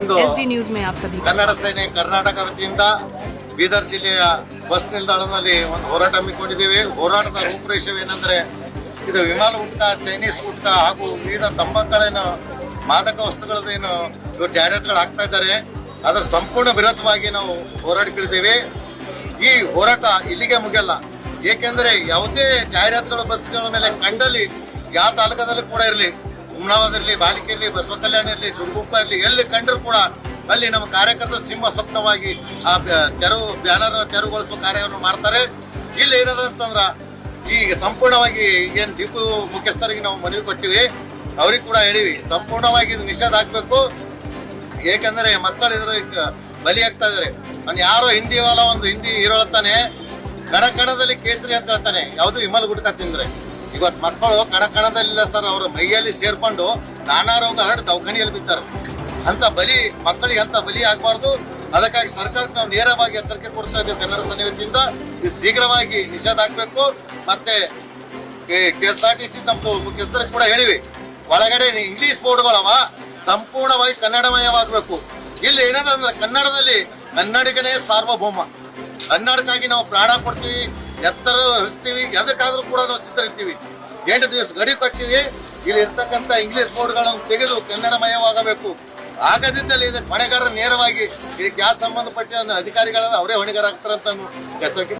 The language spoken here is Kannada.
SD न्यूज में आप सभी ಕನ್ನಡ ಸೇನೆ ಕರ್ನಾಟಕ ವತಿಯಿಂದ ಬೀದರ್ ಜಿಲ್ಲೆಯ ಬಸ್ ನಿಲ್ದಾಣದಲ್ಲಿ ಒಂದು ಹೋರಾಟ ಹಮ್ಮಿಕೊಂಡಿದ್ದೇವೆ. ಹೋರಾಟದ ರೂಪುರೇಷವೇನೆಂದರೆ ಇದು ವಿಮಾನ ಗುಟ್ಕಾ, ಚೈನೀಸ್ ಗುಟ್ಕಾ ಹಾಗೂ ವಿವಿಧ ತಂಬಾಕುಗಳೇನು ಮಾದಕ ವಸ್ತುಗಳೇನು ಇವರು ಜಾಹೀರಾತುಗಳು ಹಾಕ್ತಾ ಇದ್ದಾರೆ, ಅದರ ಸಂಪೂರ್ಣ ವಿರೋಧವಾಗಿ ನಾವು ಹೋರಾಡಿಕೊಂಡಿದ್ದೇವೆ. ಈ ಹೋರಾಟ ಇಲ್ಲಿಗೆ ಮುಗಿಯಲ್ಲ. ಏಕೆಂದರೆ ಯಾವುದೇ ಜಾಹೀರಾತುಗಳು ಬಸ್ಗಳ ಮೇಲೆ ಕಂಡಲ್ಲಿ ಯಾವ ತಾಲೂಕದಲ್ಲಿ ಕೂಡ ಇರಲಿ, ಹುಮ್ನಾಬಾದಿರಲಿ, ಬಾಲಿಕೆ ಬಸವ ಕಲ್ಯಾಣ ಇರಲಿ, ಜುಗುಪ್ಪ ಇರಲಿ, ಎಲ್ಲಿ ಕಂಡ್ರು ಕೂಡ ಅಲ್ಲಿ ನಮ್ಮ ಕಾರ್ಯಕರ್ತರು ಸಿಂಹ ಸ್ವಪ್ನವಾಗಿ ಆ ಬ್ಯಾನರ್ ತೆರವುಗೊಳಿಸುವ ಕಾರ್ಯವನ್ನು ಮಾಡ್ತಾರೆ. ಇಲ್ಲಿ ಏನದಂತಂದ್ರ ಈಗ ಸಂಪೂರ್ಣವಾಗಿ ಏನ್ ಡಿಪೋ ಮುಖ್ಯಸ್ಥರಿಗೆ ನಾವು ಮನವಿ ಕೊಟ್ಟಿವಿ, ಅವ್ರಿಗೆ ಕೂಡ ಹೇಳಿವಿ ಸಂಪೂರ್ಣವಾಗಿ ಇದು ನಿಷೇಧ ಆಗ್ಬೇಕು. ಏಕೆಂದರೆ ಮಕ್ಕಳು ಇದ್ರ ಬಲಿ ಆಗ್ತಾ ಇದಾರೆ. ಅವ್ನು ಯಾರೋ ಹಿಂದಿ ವಾಲ ಒಂದು ಹಿಂದಿ ಹೀರೋ ಹೇಳ್ತಾನೆ, ಕಣದಲ್ಲಿ ಕೇಸರಿ ಅಂತ ಹೇಳ್ತಾನೆ, ಯಾವ್ದು ವಿಮಲ್ ಗುಟ್ಕಾ ತಿಂದ್ರೆ. ಇವತ್ತು ಮಕ್ಕಳು ಕಣದಲ್ಲಿಲ್ಲ ಸರ್, ಅವರ ಮೈಯಲ್ಲಿ ಸೇರ್ಕೊಂಡು ನಾನಾ ರೋಗ ಹರಡು ದವಾಖಾನೆಯಲ್ಲಿ ಬಿದ್ದಾರೆ. ಅಂತ ಬಲಿ ಮಕ್ಕಳಿಗೆ ಅಂತ ಬಲಿ ಆಗಬಾರ್ದು. ಅದಕ್ಕಾಗಿ ಸರ್ಕಾರಕ್ಕೆ ನಾವು ನೇರವಾಗಿ ಎಚ್ಚರಿಕೆ ಕೊಡ್ತಾ ಇದ್ದೇವೆ. ಕನ್ನಡ ಸೇನೆ ವತಿಯಿಂದ ಇದು ಶೀಘ್ರವಾಗಿ ನಿಷೇಧ ಆಗ್ಬೇಕು. ಮತ್ತೆ KSRTC ನಮ್ದು ಮುಖ್ಯಸ್ಥರಿಗೆ ಕೂಡ ಹೇಳಿವಿ, ಒಳಗಡೆ ಇಂಗ್ಲಿಷ್ ಬೋರ್ಡ್ಗಳವ ಸಂಪೂರ್ಣವಾಗಿ ಕನ್ನಡಮಯವಾಗಬೇಕು. ಇಲ್ಲಿ ಏನದಂದ್ರೆ ಕನ್ನಡದಲ್ಲಿ ಕನ್ನಡಿಗನೇ ಸಾರ್ವಭೌಮ. ಕನ್ನಡಕ್ಕಾಗಿ ನಾವು ಪ್ರಾಣ ಕೊಡ್ತೀವಿ, ಎತ್ತರ ಹರಿಸ್ತೀವಿ, ಎದಕ್ಕಾದ್ರೂ ಕೂಡ ನಾವು ಸಿದ್ಧರಿರ್ತೀವಿ. 8 ದಿವಸ ಗಡಿ ಕಟ್ತೀವಿ. ಇಲ್ಲಿ ಇರ್ತಕ್ಕಂಥ ಇಂಗ್ಲಿಷ್ ಬೋರ್ಡ್ಗಳನ್ನು ತೆಗೆದು ಕನ್ನಡಮಯವಾಗಬೇಕು. ಆಗದಿದ್ದಲ್ಲಿ ಇದಕ್ಕೆ ಹೊಣೆಗಾರ ನೇರವಾಗಿ ಇದಕ್ಕೆ ಯಾವ ಸಂಬಂಧಪಟ್ಟ ಅಧಿಕಾರಿಗಳ ಅವರೇ ಹೊಣೆಗಾರ ಆಗ್ತಾರಂತ ಎಚ್ಚರಿಕೆ